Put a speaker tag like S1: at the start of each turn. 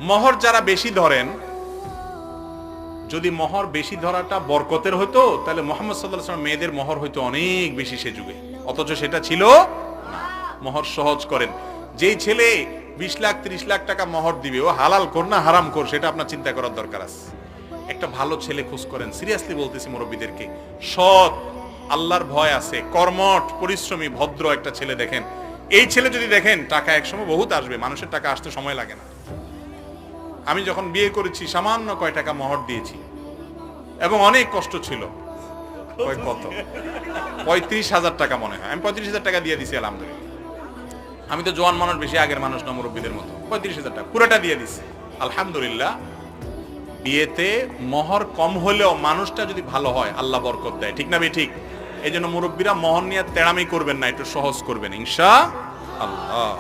S1: মোহর যারা বেশি ধরেন, যদি মোহর বেশি ধরাটা বরকতের হতো তাহলে মুহাম্মদ সাল্লাল্লাহু আলাইহি ওয়াসাল্লাম মেয়েদের মোহর হয়তো অনেক বেশি সে যুগে, অথচ সেটা ছিল না। মোহর সহজ করেন। যেই ছেলে 20 লাখ 30 লাখ টাকা মোহর দিবে, ও হালাল কর না হারাম কর সেটা আপনার চিন্তা করার দরকার আছে। একটা ভালো ছেলে খোঁজ করেন, সিরিয়াসলি বলতেছি মুরব্বীদেরকে, সৎ, আল্লাহর ভয় আছে, কর্মঠ, পরিশ্রমী, ভদ্র একটা ছেলে দেখেন। এই ছেলে যদি দেখেন, টাকা একসময় বহুত আসবে, মানুষের টাকা আসতে সময় লাগে না। আমি যখন বিয়ে করেছি সামান্য কয় টাকা মোহর দিয়েছি এবং অনেক কষ্ট ছিল। কত 35,000 টাকা মনে হয়, আমি 35,000 টাকা দিয়ে দিছি আলহামদুলিল্লাহ। আমি তো জোয়ান মানুষ, বেশি আগের মানুষ না মুরব্বীদের মতো। 35,000 টাকা পুরোটা দিয়ে দিছি আলহামদুলিল্লাহ। বিয়েতে মোহর কম হলেও মানুষটা যদি ভালো হয় আল্লাহ বরকত দেয়, ঠিক না বে ঠিক? এই জন্য মুরব্বীরা মোহর নিয়ে তেড়ামি করবেন না, একটু সহজ করবেন ইনশাআল্লাহ।